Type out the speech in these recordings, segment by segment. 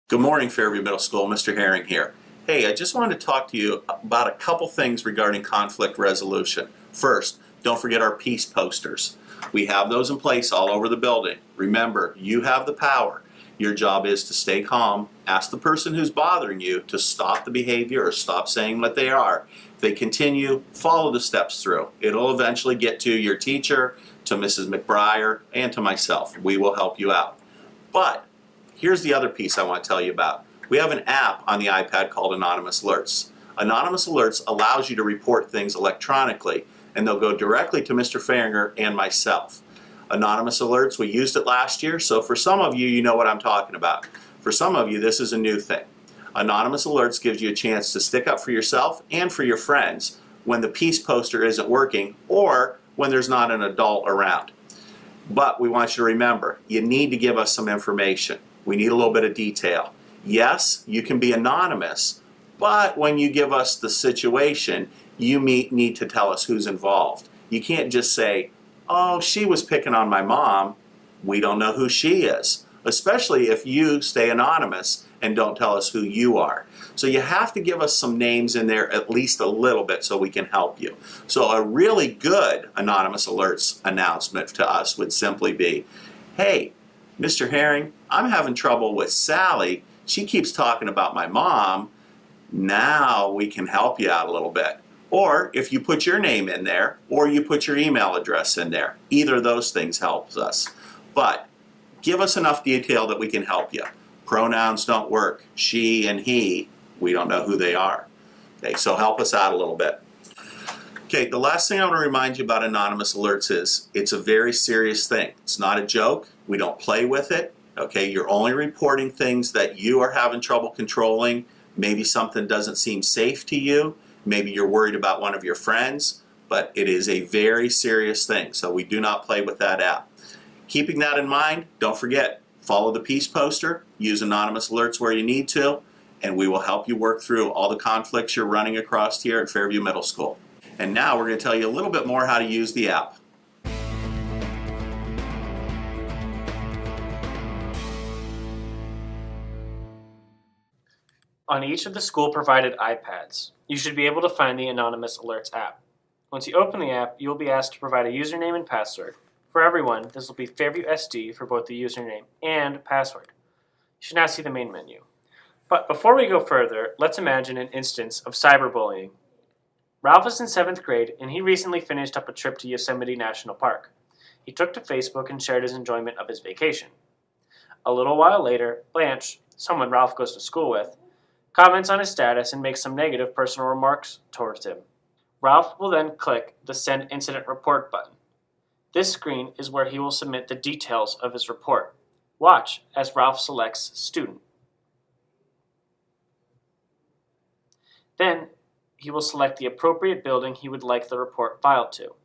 Good morning, Fairview Middle School. Mr. Herring here. Hey, I just wanted to talk to you about a couple things regarding conflict resolution. First, don't forget our peace posters. We have those in place all over the building. Remember, you have the power. Your job is to stay calm, ask the person who's bothering you to stop the behavior or stop saying what they are. If they continue, follow the steps through. It'll eventually get to your teacher, to Mrs. McBriar, and to myself. We will help you out. But here's the other piece I want to tell you about. We have an app on the iPad called Anonymous Alerts. Anonymous Alerts allows you to report things electronically, and they'll go directly to Mr. Farringer and myself. Anonymous Alerts, we used it last year, so for some of you, you know what I'm talking about. For some of you, this is a new thing. Anonymous Alerts gives you a chance to stick up for yourself and for your friends when the peace poster isn't working or when there's not an adult around. But we want you to remember, you need to give us some information. We need a little bit of detail. Yes, you can be anonymous, but when you give us the situation, you need to tell us who's involved. You can't just say, oh, she was picking on my mom. We don't know who she is, especially if you stay anonymous and don't tell us who you are. So you have to give us some names in there at least a little bit so we can help you. So a really good Anonymous Alerts announcement to us would simply be, hey, Mr. Herring, I'm having trouble with Sally. She keeps talking about my mom. Now we can help you out a little bit. Or if you put your name in there, or you put your email address in there. Either of those things helps us. But give us enough detail that we can help you. Pronouns don't work. She and he, we don't know who they are. Okay, so help us out a little bit. Okay, the last thing I want to remind you about Anonymous Alerts is it's a very serious thing. It's not a joke. We don't play with it. Okay, you're only reporting things that you are having trouble controlling. Maybe something doesn't seem safe to you. Maybe you're worried about one of your friends, but it is a very serious thing, so we do not play with that app. Keeping that in mind, don't forget, follow the peace poster, use Anonymous Alerts where you need to, and we will help you work through all the conflicts you're running across here at Fairview Middle School. And now we're going to tell you a little bit more how to use the app. On each of the school-provided iPads, you should be able to find the Anonymous Alerts app. Once you open the app, you will be asked to provide a username and password. For everyone, this will be Fairview SD for both the username and password. You should now see the main menu. But before we go further, let's imagine an instance of cyberbullying. Ralph is in 7th grade, and he recently finished up a trip to Yosemite National Park. He took to Facebook and shared his enjoyment of his vacation. A little while later, Blanche, someone Ralph goes to school with, comments on his status and makes some negative personal remarks towards him. Ralph will then click the Send Incident Report button. This screen is where he will submit the details of his report. Watch as Ralph selects Student. Then, he will select the appropriate building he would like the report filed to.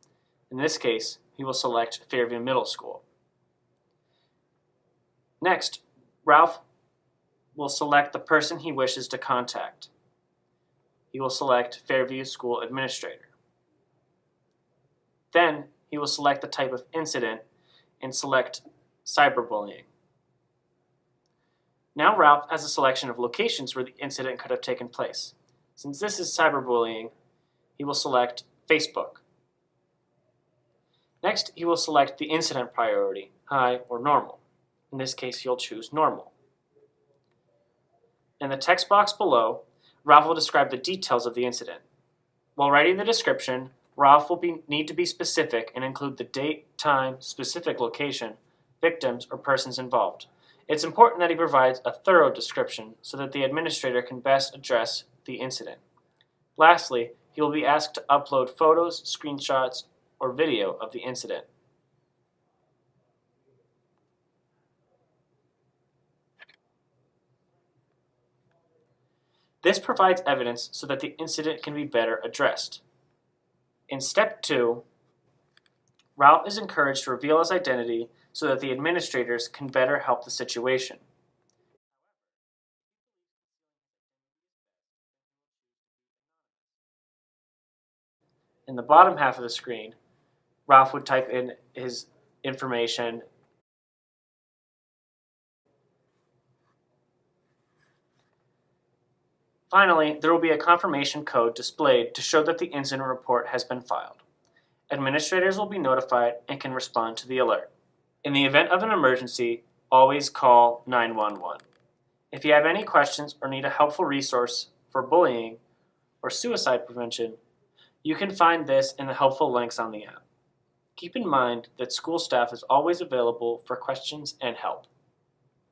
In this case, he will select Fairview Middle School. Next, Ralph will select the person he wishes to contact. He will select Fairview School Administrator. Then, he will select the type of incident and select cyberbullying. Now Ralph has a selection of locations where the incident could have taken place. Since this is cyberbullying, he will select Facebook. Next, he will select the incident priority, high or normal. In this case, he'll choose normal. In the text box below, Ralph will describe the details of the incident. While writing the description, Ralph will need to be specific and include the date, time, specific location, victims, or persons involved. It's important that he provides a thorough description so that the administrator can best address the incident. Lastly, he will be asked to upload photos, screenshots, or video of the incident. This provides evidence so that the incident can be better addressed. In step 2, Ralph is encouraged to reveal his identity so that the administrators can better help the situation. In the bottom half of the screen, Ralph would type in his information Finally, there will be a confirmation code displayed to show that the incident report has been filed. Administrators will be notified and can respond to the alert. In the event of an emergency, always call 911. If you have any questions or need a helpful resource for bullying or suicide prevention, you can find this in the helpful links on the app. Keep in mind that school staff is always available for questions and help.